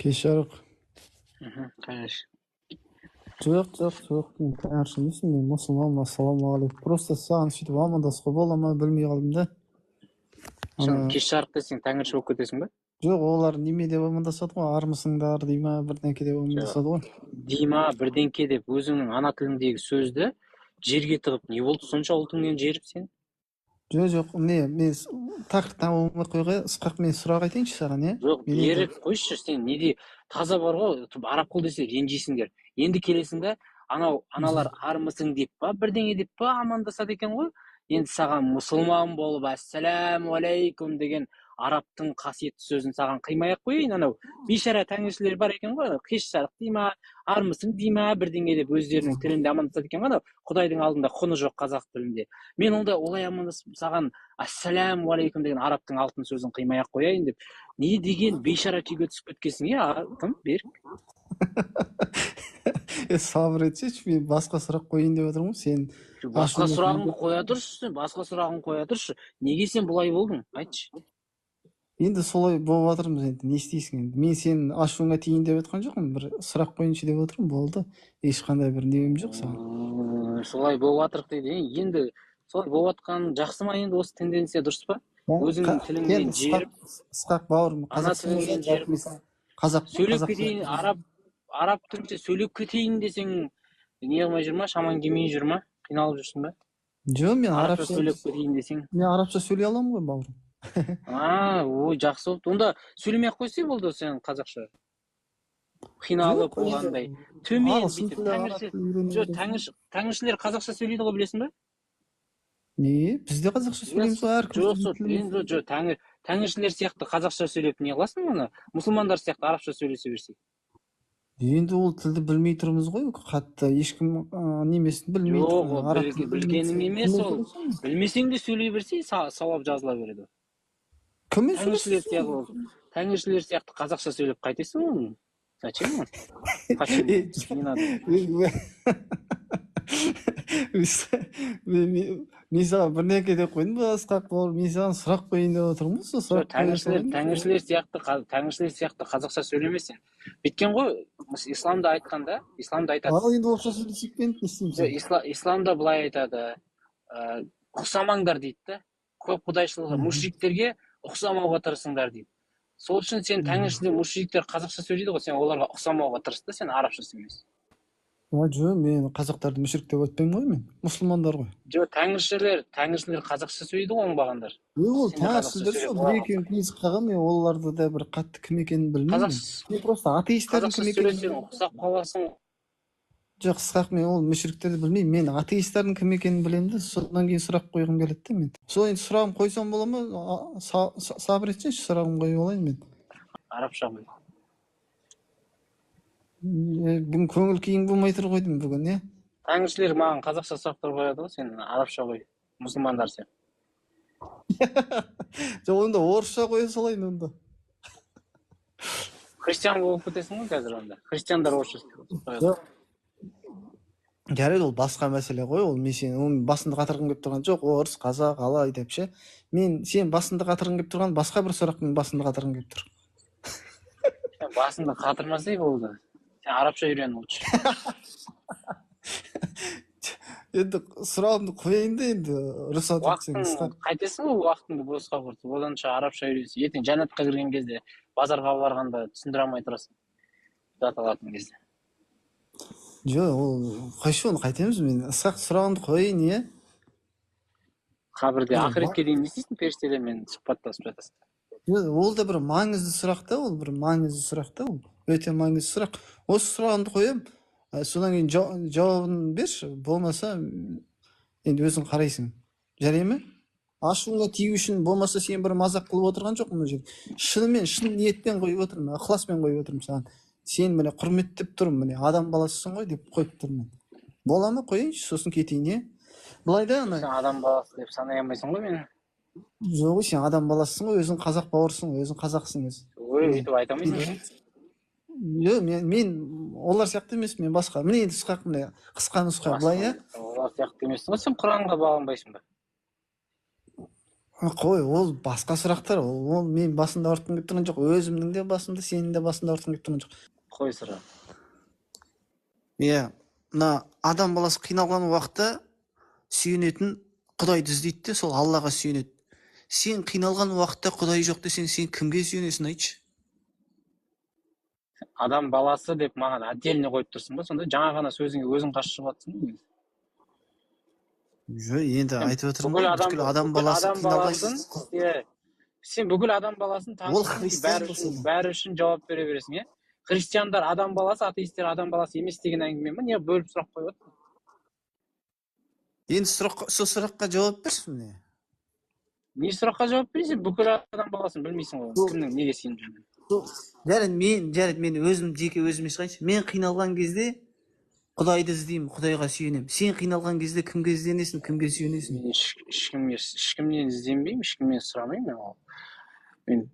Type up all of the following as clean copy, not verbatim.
Кеш жарық. Конечно. Жоқ. Мен таңыршы емеспін, мен мұсылманмын, ассалаумағалейкум. Просто саған сөйтіп амандасуға бола ма білмей қалдым да. Кеш жарық десең таңыршы болып кетесің ба? Жоқ, олар неме деп амандасады ғой, армысыңдар дей ма, бірдеңке деп амандасады ғой. Дейма бірдеңке деп өзіңнің ана тіліңдегі сөзді жерге тығып, не болды сонша ұлтыңнен жеріп сен? Жоқ, мен тақырыптан болмай қойға, Ысқақ, мен сұрақ айтайыншы саған, иә? Жоқ, беріп қойшы, сен неде таза бар ғой, араб қол десе ренжисіңдер. Енді келесің да, аналар армысың деп па, бірдеңе деп па амандасады екен ғой. Енді саған мұсылман болып, ассаляму алейкум деген арабтың қасиетті сөзін саған қимай-ақ қояйын, анау бейшара тәңіршілер бар екен ғой, кеш жарық дей ма, армысың дей ма, бірдеңе деп өздерінің тілінде амандасады екен ғой, Құдайдың алдында құны жоқ қазақ тілінде. Мен олай амандасып саған ассаляму алейкум деген арабтың алтын сөзін қимай-ақ қояйын деп, не деген бейшара күйге түсіп кеткенсің, кім берік? Сабыр етсеші, мен басқа сұрақ қойайын деп отырмын, сен басқа сұрағыңды қоя тұршы, неге сен бұлай болдың, айтшы. Енді солай болып жатырмыз, енді не істейсің енді. Мен сенің ашуыңа тиейін деп отқан жоқпын, бір сұрақ қойыншы деп отырмын, болды. Ешқандай бір немем жоқ саған. Солай болып жатырық дейді. Енді солай болып жатқан жақсы ма, енді осы тенденция дұрыс па? Өзіңнің тіліңнен жеріп, Ысқақ бауырым, ана тіліңнен жеріп, сөйлеп кетейін, араб тілінше сөйлеп кетейін десең, не қылмай жүр ма, шамаң келмей жүр ма, қиналып жүрсің ба? Жоқ, мен арабша сөйлеп кетейін десең. Мен арабша сөйлей аламын ғой, бауырым. Ой, жақсы болды. Онда сөйлемей-ақ қойсай болды сен қазақша. Қиналып болғандай. Төмен бүйтіп. Тәңіршілер қазақша сөйлейді ғой, білесің бе? Не? Бізде қазақша сөйлейміз ғой, әркім. Жоқ, тәңіршілер сияқты қазақша сөйлеп не қыласың оны? Мұсылмандар сияқты арабша сөйлесе берсей. Енді ол тілді білмей тұрмыз ғой, қатты ешкім немесін білмей тұрмыз. Жоқ, білгенің емес ол. Білмесең де сөйлей берсей, сауап жазыла береді. Тәңіршілер сияқты қазақша сөйлеп қайтесің оны? Зачем он? Не надо. Мен саған бірнеке деп қойдым ба, Ысқақ бауыр, мен саған сұрақ қойын деп отырмын. Тәңіршілер сияқты қазақша сөйлемесең. Беткен ғой, исламда айтқанда, исламда айтады. Ал енді орысша сөйлесек пе, не істейміз? Исламда былай айтады, ұқсамаңдар дейді да. Көп құдайшылығы мушриктерге ұқсамауға тырысыңдар дейді. Сол үшін сен тәңіршілер, мушриктер қазақша сөйлейді ғой, сен оларға ұқсамауға тырысты, сен арабша сөйлейсің. Жоқ, мен қазақтарды мүшрик деп айтпаймын ғой, мен мұсылмандар ғой. Жоқ, тәңіршілер қазақша сөйлейді ғой, оңбағандар. Ол тәңіршілер сол бір екеуін қиысып қалған, мен оларды да бір қатты кім екенін білмеймін. Мен просто атеистердің кім екенін сөйлесең ұқсап қаласың. Жоқ, Ысқақ, мен ол мүшриктерді білмеймін. Мен атеистердің кім екенін білемін де, содан кейін сұрақ қойғым келеді де мен. Сол енді сұрағым қойсам бола ма? Сабыр етсеңші, сұрағым қойып алайын мен. Арабша қой. Бүгін көңіл күйің болмай тұр қойдым бүгін, не? Тәңіршілер маған қазақша сұрақтар қояды ғой, сен арабша қой. Мұсылмандар сен. Жоқ, онда орысша қоя салайын онда. Христиан болып кетесің ғой қазір онда. Христиандар орысша қояды. Жарайды, ол басқа мәселе ғой, ол мен сен оның басында қатырғым келіп тұрған жоқ, орыс, қазақ, алай деп ше. Мен сен басында қатырғым келіп тұрған басқа бір сұрақтың басында қатырғым келіп тұр. Басында қатырмасай болды. Сен арабша үйрен лучше. Енді сұрағымды қояйын да енді рұқсат етсең. Қайтесің ғой уақытыңды босқа құртып, оданша арабша үйренсің. Ертең жәннатқа кірген кезде, базарға барғанда түсіндіре алмай тұрасың. Зат алатын кезде. Жоқ, ол қойшы, оны қайтеміз мен. Ысқақ, сұрағымды қойайын, е? Қабірде ақыретке дейін не істейсің, періштелермен сұхбаттасып жатасың? Ол да бір маңызды сұрақ та, ол бір маңызды сұрақ та, ол өте маңызды сұрақ. Осы сұрағымды қоям, содан кейін жауабын берші, болмаса енді өзің қарайсың. Жарай ма? Ашуыңа тию үшін болмаса сен бір мазақ қылып отырған жоқ мына жерде. Шынымен, шын ниетпен қойып отырмын, ықыласпен қойып отырмын саған. Сен міне құрметтеп тұрмын, міне адам баласысың ғой деп қойып тұрмын. Бола ма, қойайыншы, сосын кетейін, е? Былай да ана. Сен адам баласы деп санай алмайсың ғой мені. Жоқ, сен адам баласысың ғой, өзің қазақ бауырсың, өзің қазақсың өзі. Ой, өйтіп айта алмайсың. Жоқ, мен олар сияқты емес, мен басқа. Міне енді Ысқақ, міне қысқа нұсқа былай, е? Олар сияқты емессің ғой, сен Құранға бағынбайсың ба? Қой, ол басқа сұрақтар. Ол мен басында ұртқым келіп тұрған жоқ. Өзімнің де басында, сенің де басында ұртқым келіп тұрған жоқ. Қой сұра. Иә, мына адам баласы қиналған уақытта сүйенетін Құдайды іздейді де, сол Аллаға сүйенеді. Сен қиналған уақытта Құдай жоқ десең, сен кімге сүйенесің, айтшы? Адам баласы деп маған отдельно қойып тұрсың ба? Сонда жаңа ғана сөзіңе өзің қарсы шығып жатсың. Жоқ, енді айтып отырмын Бүкіл ғой, адам, бүкіл адам бүкіл баласы адам қиналған. баласын, сен бүкіл адам баласын Ол танысың, христиан болса. бәрі үшін жауап бере бересің, иә? Христиандар адам баласы, атеисттер адам баласы емес деген әңгіме ме? Не бөліп сұрақ қойып отырсың? Енді сол сұраққа жауап берші міне. Не сұраққа жауап бересің? Бүкіл адам баласын білмейсің ғой. Кімнің неге сеніп жүргенін. Жарайды, мен өзім жеке өзіме шығайыншы. Мен қиналған кезде Құдайды іздеймін, Құдайға сүйенемін. Сен қиналған кезде кімге ізденесің, кімге сүйенесің? Мен ешкімнен ізденбеймін, ешкімнен сұрамаймын. Мен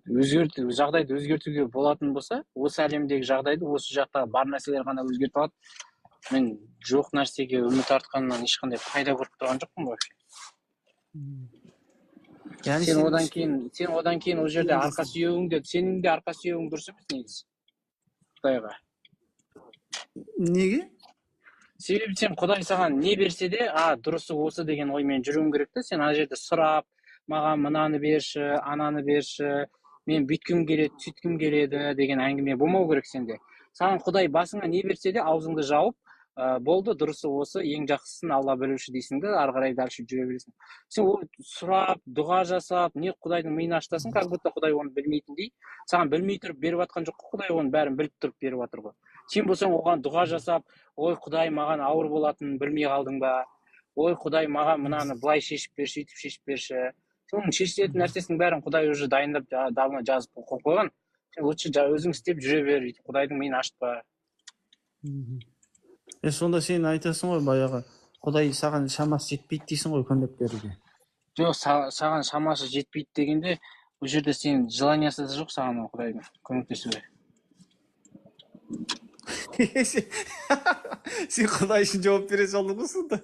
жағдайды өзгертуге болатын болса, осы әлемдегі жағдайды, осы жақтағы бар нәрселер ғана өзгерте алады. Мен жоқ нәрсеге үміт артқаннан ешқандай пайда көріп тұрған жоқпын ғой. Сен одан кейін ол жерде арқа сүйеуіңде, сенің де арқа сүйеуің дұрыс емес негізі. Құдайға. Неге? Себебі сен Құдай саған не берсе де, дұрысы осы деген оймен жүруің керек те. Сен ана жерде сұрап, маған мынаны берші, ананы берші, мен бүйткім келеді, сөйткім келеді деген әңгіме болмау керек сенде. Саған Құдай басыңа не берсе де аузыңды жауып, болды, дұрысы осы, ең жақсысын Алла білуші дейсің де, ары қарай дальше жүре бересің. Сен ол сұрап, дұға жасап, не Құдайдың миын ашытасың, как будто Құдай оны білмейтіндей. Саған білмей тұрып беріп жатқан жоқ, Құдай оның бәрін біліп тұрып беріп жатыр ғой. Сен болсаң оған дұға жасап, ой Құдай маған ауыр болатынын білмей қалдың ба? Ой Құдай маған мынаны былай шешіп берші, сөйтіп шешіп берші. Сен оның шешілетін нәрсесінің бәрін Құдай уже дайындап жазып қойып қойған. Сен лучше өзің істеп жүре бер, Құдайдың миын ашытпа. Сонда сен айтасың ғой, баяғы Құдай саған шамасы жетпейді дейсің ғой, көмек беруге. Жоқ, саған шамасы жетпейді дегенде, бұл жерде сен желаниясы да жоқ саған Құдайдың көмектесуге. Сен Құдай үшін жауап бере салдың ғой сонда.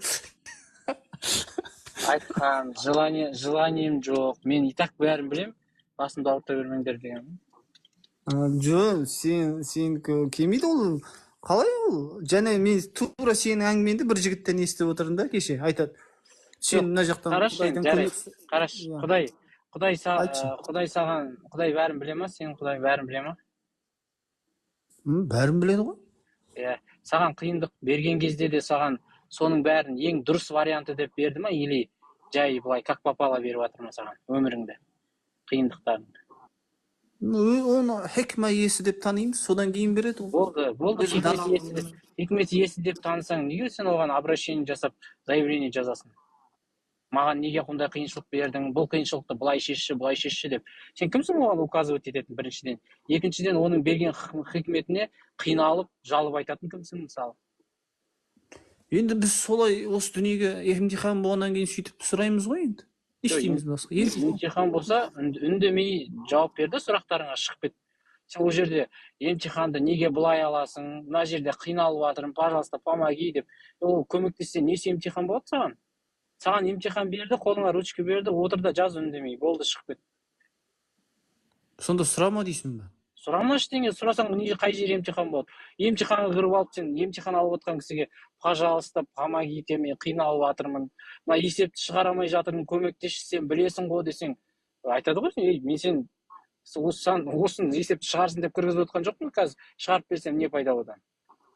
Айтқан желанием жоқ, мен и так бәрін білем, басымды ауырта бермеңдер деген. Жоқ, сен келмейді ол. Қалай ол? Және мен тура сенің әңгімеңді бір жігіттен естіп отырдым да кеше, айтады. Сен мына жақтан Құдайдан көмек. Қараш, Құдай бәрін біле ма? Сен Құдай бәрін біле ма? Бәрін біледі ғой. Иә, саған қиындық берген кезде де саған соның бәрін ең дұрыс варианты деп берді ма, или жай былай как попало беріп жатыр ма саған өміріңді, қиындықтарыңды? Оны хикма иесі деп танимыз, содан кейін береді ғой. Болды, хикмет иесі деп танысаң, неге сен оған обращение жасап, заявление жазасың? Маған неге ондай қиыншылық бердің, бұл қиыншылықты былай шешші деп. Сен кімсің оған указывать ететін, біріншіден? Екіншіден, оның берген хикметіне қиналып, жалып айтатын кімсің, мысалы? Енді біз солай осы дүниеге емтихан болғаннан кейін сөйтіп сұраймыз ғой енді. Ештейміз басқа. Емтихан болса, үндемей жауап берді, сұрақтарыңа шығып кет. Сен ол жерде емтиханды неге былай аласың, мына жерде қиналып жатырмын, пожалуйста, помоги деп. Ол көмектессе, несі емтихан болады саған? Саған емтихан берді, қолыңа ручка берді, отыр да жаз үндемей, болды, шығып кет. Сонда сұрама дейсің ба? Сұрама ештеңе, сұрасаң қай жер емтихан болады? Емтиханға кіріп алып, сен емтихан алып отқан кісіге, пожалуйста, помогите, мен қиналып жатырмын, мына есепті шығара алмай жатырмын, көмектесші, сен білесің ғой десең, айтады ғой, мен сен осыны есепті шығарсын деп кіргізіп отқан жоқпын, қазір шығарып берсем не пайда одан?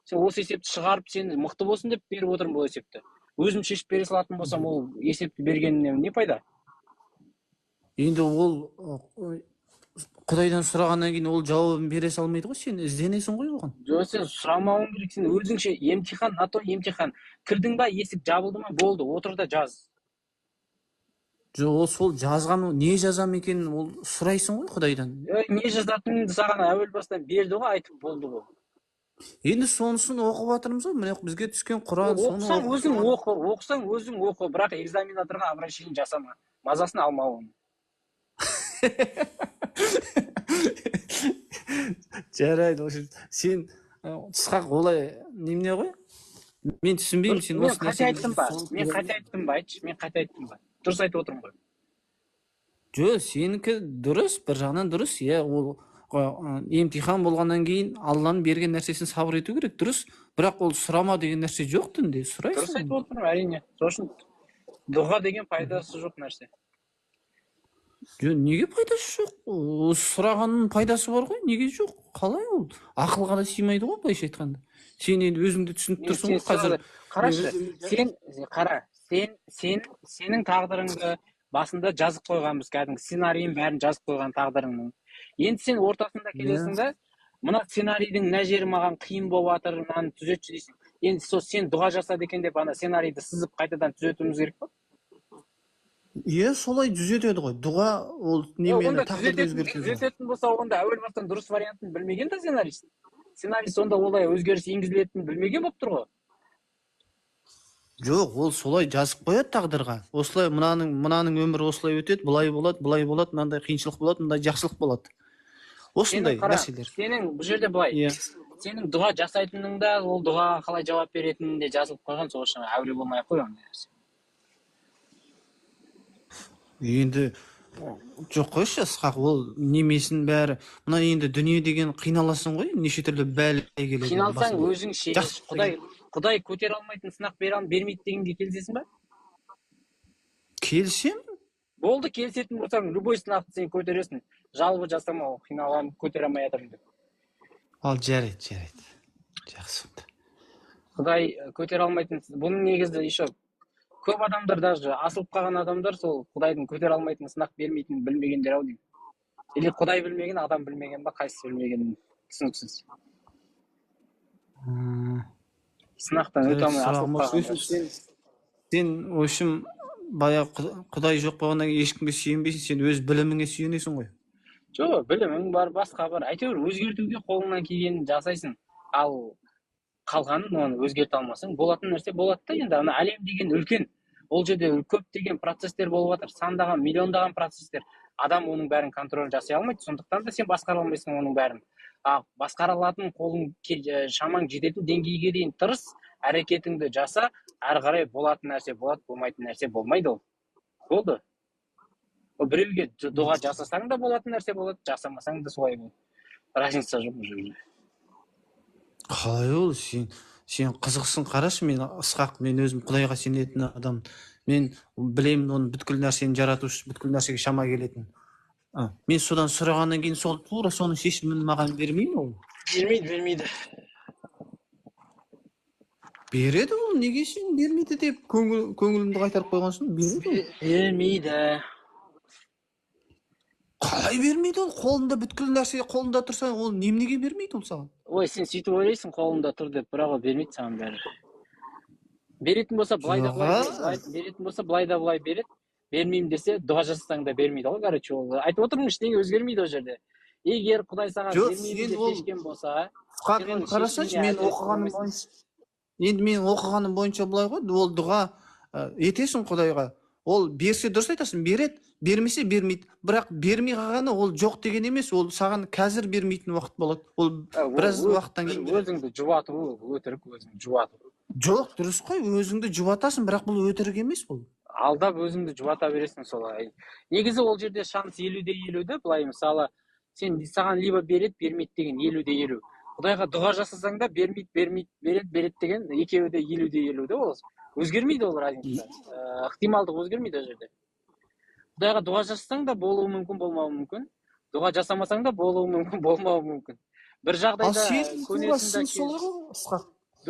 Сен осы есепті шығарып, сен мықты болсын деп беріп отырмын бұл есепті. Өзім шешіп бере салатын болсам, ол есепті бергеннен не пайда? Енді ол Құдайдан сұрағаннан кейін ол жауабын бере салмайды ғой, сен ізденесің ғой оған. Жоқ, сен сұрамауың керек, сен өзіңше емтихан, на то емтихан. Кірдің ба, есік жабылды ма, болды, отыр да жаз. Жоқ, ол сол жазған, не жазам екенін ол сұрайсың ғой Құдайдан. Не жазатыныңды саған әуел бастан берді ғой, айтып болды ғой. Енді сонысын оқып жатырмыз ғой, міне бізге түскен Құран, соны оқысаң өзің оқы, бірақ экзаменаторға обращение жасама, мазасын алма оны. Жарайды, сен Ысқақ олай немене ғой? Мен түсінбеймін сен осы нәрсені. Мен қате айттым ба? Айтшы, мен қате айттым ба? Дұрыс айтып отырмын ғой. Жо, сенікі дұрыс, бір жағынан дұрыс, иә, ол емтихан болғаннан кейін Алланың берген нәрсесін сабыр ету керек, дұрыс. Бірақ ол сұрама деген нәрсе жоқ дінде, Дұрыс сұрайсың. айтып отырмын, әрине. Сол үшін дұға деген пайдасы жоқ нәрсе. Жо, неге пайдасы жоқ? Сұрағанның пайдасы бар ғой, неге жоқ? Қалай ол? Ақылға да сыймайды ғой, былайша айтқанда. Сен енді өзіңді түсініп тұрсың ғой, қазір. Қарашы, сенің тағдырыңды басында жазып қойғанбыз, кәдімгі сценарийін бәрін жазып қойған тағдырыңның. Енді сен ортасында келесің да, мына сценарийдің мына жері маған қиын болып жатыр, мынаны түзетші дейсің. Енді сол сен дұға жасады екен деп ана сценарийді сызып қайтадан түзетуіміз керек па? Иә, солай түзетеді ғой. Дұға ол немені тағдырды өзгертеді. Түзететін болса, онда әуел бастан дұрыс вариантын білмеген да сценарист. Сценарист онда олай өзгеріс енгізілетінін білмеген болып тұр ғой. Жоқ, ол солай жазып қояды тағдырға. Осылай мынаның өмірі осылай өтеді, бұлай болады, мынандай қиыншылық болады, мындай жақсылық болады. Осындай нәрселер. Сенің бұл жерде былай. Сенің дұға жасайтының да, ол дұғаға қалай жауап беретінін де жазылып қойған, сол үшін әуре болмай ақ қой ондай нәрсе. Енді жоқ қойшы, Ысқақ, ол немесін бәрі. Мына енді дүние деген қиналасың ғой, неше түрлі бәле келеді. Қиналсаң өзің ше, Құдай көтер алмайтын сынақ бермейді дегенге келісесің ба? Келсем? Болды, келісетін болсаң, любой сынақты сен көтересің. Жалбы жасама, қиналам, көтере алмай жатырмын деп. Ал жарайды. Жақсы. Құдай көтер алмайтын, бұның негізі еще көп адамдар, даже асылып қалған адамдар сол Құдайдың көтер алмайтын сынақ бермейтінін білмегендер ау деймін. Или Құдай білмеген, адам білмеген ба, қайсысы білмеген, түсініксіз. Сынақтан өте алмай асылып қалған. Сен, в общем, баяғы Құдай жоқ болғаннан кейін ешкімге сүйенбейсің, сен өз біліміңе сүйенесің ғой. Жоқ, білімің бар, басқа бар. Әйтеуір өзгертуге қолыңнан келгенін жасайсың. Ал қалғанын оны өзгерте алмасаң, болатын нәрсе болады да. Енді ана әлем деген үлкен. Ол жерде көптеген процестер болып жатыр, сандаған, миллиондаған процестер. Адам оның бәрін контроль жасай алмайды, сондықтан да сен басқара алмайсың оның бәрін. Басқара алатын қолың шамаң жететін деңгейге дейін тырыс, әрекетіңді жаса, әрі қарай болатын нәрсе болады, болмайтын нәрсе болмайды ол. Болды. Біреуге дұға жасасаң да болатын нәрсе болады, жасамасаң да солай болады. Разница жоқ бұл жерде. Қалай ол? Сен қызықсың, қарашы, мен Ысқақ, мен өзім Құдайға сенетін адам. Мен білемін оның бүткіл нәрсені жаратушы, бүткіл нәрсеге шама келетін. Мен содан сұрағаннан кейін сол тура соның шешімін маған бермейді ол? Бермейді. Береді ол, неге сен бермейді деп көңілімді қайтарып қойғансың? Бермейді. Қалай бермейді ол? Қолында бүткіл нәрсе қолында тұрса, ол неге бермейді ол саған? Ой, сен сөйтіп ойлайсың, қолында тұр деп, бірақ ол бермейді саған бәрі. Беретін болса былай да былай береді. Бермеймін десе, дұға жасасаң да бермейді ғой, короче, ол. Айтып отырмын, ештеңе өзгермейді ол жерде. Егер Құдай саған бермейді деп шешкен болса, қарасаңшы, мен оқығаным бойынша былай ғой, ол дұға етесің Құдайға. Ол берсе дұрыс айтасың, береді, бермесе бермейді. Бірақ бермей қалғаны ол жоқ деген емес, ол саған қазір бермейтін уақыт болады. Ол біраз уақыттан кейін. Өзіңді жұбату, өтірік, өзіңді жұбату. Жоқ, дұрыс қой, өзіңді жұбатасың, бірақ бұл өтірік емес бұл. Алдап өзіңді жұбата бересің солай. Негізі ол жерде шанс 50-50, былай мысалы, саған либо береді, бермейді деген 50-50. Құдайға дұға жасасаң да бермейді, береді деген екеуі де 50-50 да ол. Өзгермейді ол разница. Ықтималдық өзгермейді ол жерде. Құдайға дұға жасасаң да болуы мүмкін, болмауы мүмкін. Дұға жасамасаң да болуы мүмкін, болмауы мүмкін. Бір жағдайда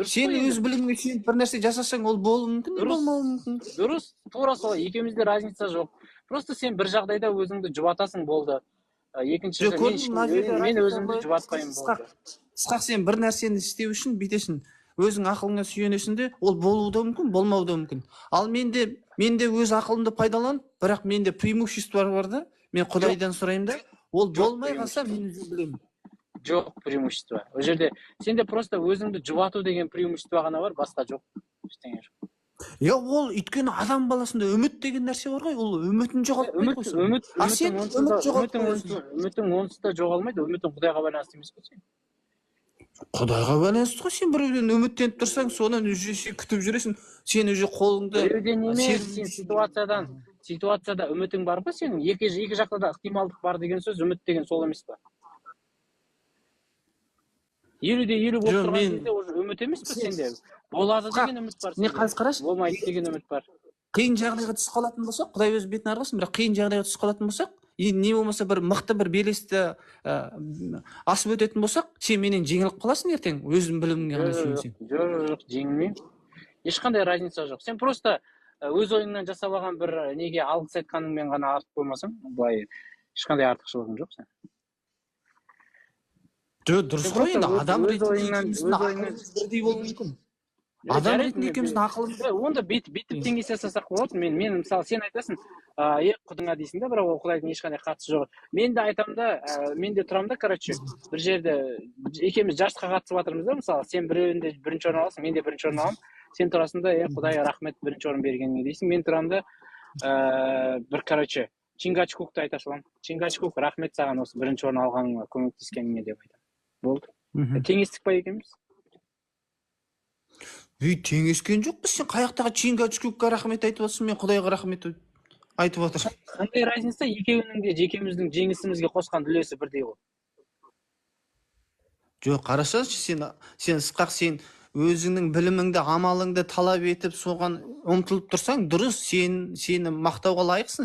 сен өз біліміңе сүйеніп бір нәрсе жасасаң, ол болуы мүмкін, болмауы мүмкін. Дұрыс, тура солай. Екеумізде разница жоқ. Просто сен бір жағдайда өзіңді жұбатасың, болды. Екінші мен өзімді жұбатпаймын, болды. Ысқақ, сен бір нәрсені істеу үшін бүйтесің, өзің ақылыңа сүйенесің де, ол болуы да мүмкін, болмауы да мүмкін. Ал менде өз ақылымды пайдаланып, бірақ менде преимущество бар да, мен Құдайдан сұраймын да, ол болмай қалса мен өзім білемін. Жоқ преимущество. Ол жерде сенде просто өзіңді жұбату деген преимущество ғана бар, басқа жоқ. Ештеңе жоқ. Ол өйткені адам баласында үміт деген нәрсе бар ғой, ол үмітін жоғалтпайды ғой. Үмітің онсыз да жоғалмайды, үмітің Құдайға байланысты емес қой сен. Құдайға байланысты ғой, сен біреуден үміттеніп тұрсаң, содан күтіп жүресің, сен уже қолыңды. Біреуден емес, сен ситуацияда үмітің бар ба сенің? Екі жақта да ықтималдық бар деген сөз, үміт деген сол емес па? 50-50 болып Жоқ, тұрған мен кезде уже үміт емес па сенде? Болады деген үміт бар не сенде. қазір қарашы, Болмайды деген үміт бар. қиын жағдайға түсіп қалатын болсақ, Құдай өз бетін әрқылсын, бірақ қиын жағдайға түсіп қалатын болсақ, не болмаса бір мықты бір белесті асып өтетін болсақ, сен менен жеңіліп қаласың ертең, өзің біліміңе ғана сүйенсең. Жоқ, жеңілмеймін. Ешқандай разница жоқ. Сен просто өз ойыңнан жасап алған бір неге алғыс айтқаныңмен ғана артық болмасаң, былай ешқандай артықшылығың жоқ сен. Жоқ, дұрыс қой, енді адам ретінде ойыңнан бірдей болуы мүмкін. Адам ретінде екеуміздің ақылымыз. Онда бүйтіп теңесе жасасақ болады. Мен мысалы сен айтасың, құдыңа дейсің да, бірақ ол Құдайдың ешқандай қатысы жоқ. Мен де айтамын да, мен де тұрамын да, короче, бір жерде екеуміз жарысқа қатысып жатырмыз да, мысалы, сен біреуінде бірінші орын аласың, мен де бірінші орын аламын. Сен тұрасың да, Құдай рахмет бірінші орын бергеніңе дейсің. Мен тұрамын да, бір, короче, Чингачгукты айта саламын. Чингачгук, рахмет саған осы бірінші орын алғаныңа, көмектескеніңе деп айтамын. Болды. Теңестік па екеуміз? Теңескен жоқпыз. Сен қаяқтағы Чингачгукқа рахмет айтып отырсың, мен Құдайға рахмет айтып отырмын. Қандай разница, екеуінің де жекеміздің жеңісімізге қосқан үлесі бірдей ғой. Жоқ, қарасаңшы, сен ысқақ, сен өзіңнің біліміңді, амалыңды талап етіп, соған ұмтылып тұрсаң, дұрыс, сені мақтауға лайықсың,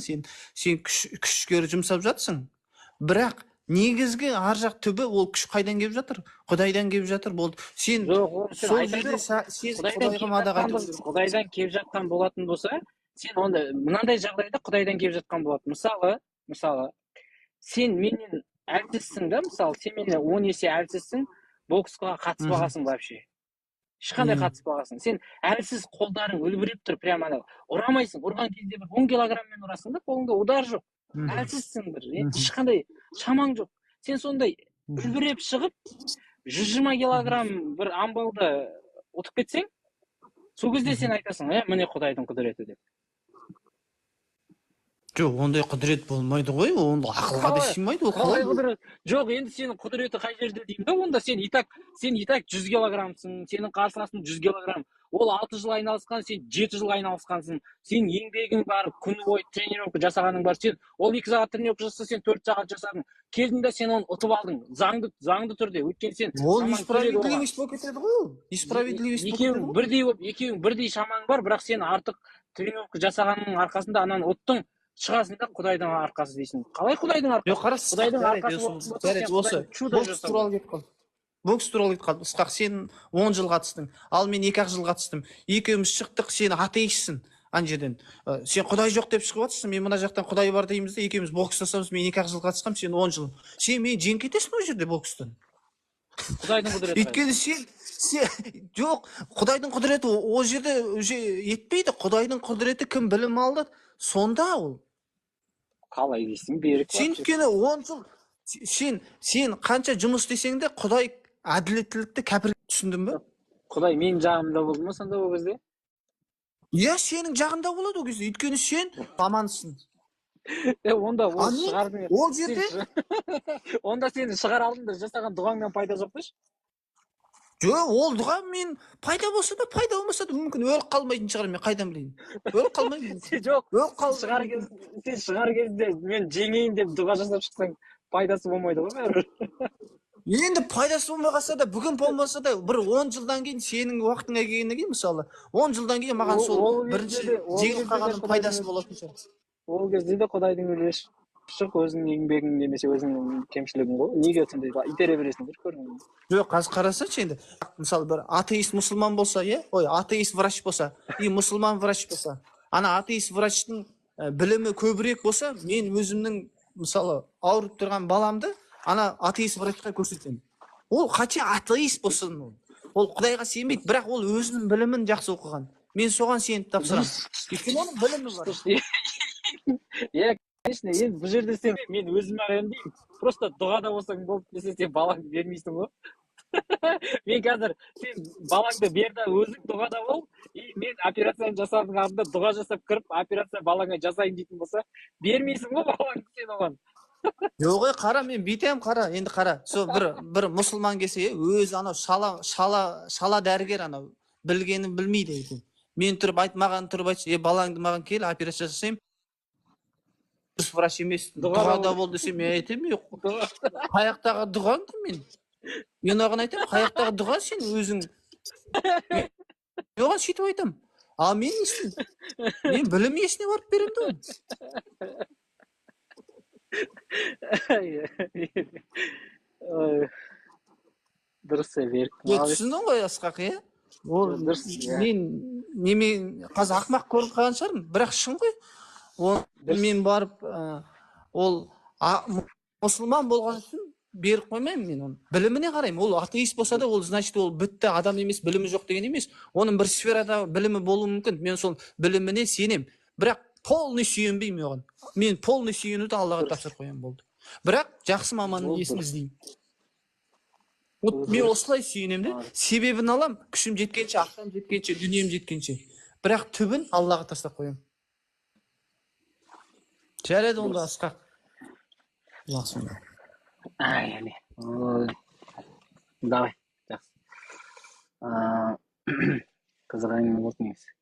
сен күш жұмсап жатсың. Бірақ негізгі ар жақ түбі, ол күш қайдан келіп жатыр? Құдайдан келіп жатыр, болды. Сен сол жерде Құдайға мадақ айтып жүрсің. Құдайдан келіп жатқан болатын болса, сен онда мынандай жағдайда Құдайдан келіп жатқан болады. Мысалы, сен менен әлсізсің да, мысалы, сен менен 10 есе әлсізсің, боксқа қатыспағансың вообще. Ешқандай қатыспағансың. Сен әлсіз, қолдарың үлбіреп тұр, прямо анау. Ұрамайсың. Ұрған кезде бір 10 килограммен ұрасың да, қолыңда удар жоқ. Әлсізсің бір. Ешқандай шамаң жоқ. Сен сондай үлбіреп шығып, 120 килограмм бір амбалды ұтып кетсең, сол кезде сен айтасың, міне Құдайдың құдіреті деп. Жоқ, ондай құдірет болмайды ғой, ол ақылға да сыймайды, ол қалай құдірет? Жоқ, енді сенің құдіреті қай жерде деймін да, онда сен и так 100 килограммсың, сенің қарсыласың 100 килограмм. Ол 6 жыл айналысқан, сен 7 жыл айналысқансың. Сен еңбегің бар, күні бойы тренировка жасағаның бар. Сен ол 2 сағат тренировка жасаса, сен 4 сағат жасадың. Келдің да сен оны ұтып алдың. Заңды түрде. Өйткені сен ол несправедливость болып кетеді ғой, ол. Несправедливость болып кетеді ғой. Екеуің бірдей шамаң бар, бірақ сен артық тренировка жасағанның арқасында ананы ұттың. Шығасың да Құдайдың арқасы дейсің. Қалай Құдайдың арқасы? Жоқ, қарасы, Құдайдың арқасы осы бокс туралы кетіп қалды. Бокс туралы кетіп қалды. Ысқақ, сен 10 жыл қатыстың, ал мен 2 жыл қатыстым. Екеуміз шықтық, сен атеистсің ана жерден. Сен Құдай жоқ деп шығып жатырсың, мен мына жақтан Құдай бар дейміз де, екеуміз бокс жасамыз, мен 2 жыл қатысқам, сен 10 жыл. Сен мені жеңіп кетесің ол жерде бокстан. Құдайдың құдіреті. Өйткені сен жоқ, Құдайдың құдіреті ол жерде уже етпейді. Құдайдың құдіреті кім білім алды, сонда ол. Қалай дейсің, берік. Сен өйткені 10 жыл сен қанша жұмыс істесең де Құдай әділеттілікті кәпір, түсіндің бе? Құдай менің жағымда болды ма сонда ол кезде? Иә, сенің жағында болады ол кезде. Өйткені сен амансың. Онда ол шығардың. Ол жерде онда сені шығар алдында жасаған дұғаңнан пайда жоқ дейші? Жоқ, ол дұға мен пайда болса да, пайда болмаса да мүмкін өліп қалмайтын шығар, мен қайдан білейін. Өліп қалмаймын. Жоқ, сен шығар кезде мен жеңейін деп дұға жасап шықсаң, пайдасы болмайды ғой бәрібір. Енді пайдасы болмай қалса да, бүгін болмаса да, бір 10 жылдан кейін, сенің уақытыңа келгеннен кейін, мысалы, 10 жылдан кейін маған сол бірінші жеңіп қалғанның пайдасы болатын шығар. Ол кезде де Құдайдың үлесі шық, өзіңнің еңбегің немесе өзіңнің кемшілігің ғой. Неге сондай итере бересіңдер, көрдің. Жоқ, қазір қарасаңшы енді, мысалы бір атеист мұсылман болса, атеист врач болса, мұсылман врач болса, ана атеист врачтың білімі көбірек болса, мен өзімнің, мысалы, ауырып тұрған баламды ана атеист врачқа көрсетемін. Ол қача атеист болсын, ол Құдайға сенбейді, бірақ ол өзінің білімін жақсы оқыған. Мен соған сеніп тапсырамын. Өйткені оның білімі бар. Конечно, енді бұл жерде сен мен өзіме қараймын, просто дұғада болсаң болды десе, сен балаңды бермейсің ғой. Мен қазір сен балаңды бер да өзің дұғада бол, мен операцияны жасардың алдында дұға жасап кіріп, операция балаңа жасайын дейтін болса, бермейсің ғой балаңды сен оған. Жоқ, қара, мен бүйтем, қара, енді қара. Сол бір мұсылман келсе, өзі анау шала дәрігер, анау білгенін білмейді екен. Мен тұрып айтмаған, тұрып айтшы, балаңды маған кел, операция жасайым. дұрыс врач емес, Дұғада дұғада бол. бол десе мен айтамын, Дұға. қаяқтағы дұғаң кім мен? Мен оған айтамын, қаяқтағы дұға сен өзің. Мен оған сөйтіп айтамын. А мен не істеймін? Мен білім иесіне барып беремін да оны. Ой, дұрыс берік. Түсіндің ғой, Асқақ, иә? Ол Дұрыс, иә. мен қазір ақымақ көрініп қалған шығармын, бірақ шын ғой. Оны мен барып, ол мұсылман болған үшін беріп қоймаймын мен оны. Біліміне қараймын. Ол атеист болса да, ол значит ол бітті адам емес, білімі жоқ деген емес. Оның бір сферада білімі болуы мүмкін. Мен сол біліміне сенем. Бірақ полный сүйенбеймін оған. Мен полный сүйенуді Аллаға тапсырып қоямын, болды. Бірақ жақсы маманның иесін іздеймін. Вот мен осылай сүйенемін де, себебін алам, күшім жеткенше, ақшам жеткенше, дүнием жеткенше. Бірақ түбін Аллаға тастап қоямын. Жарайды онда, Асқақ. Ласында. Яғни. Давай. Жақсы. Қызық әңгіме болды негізі.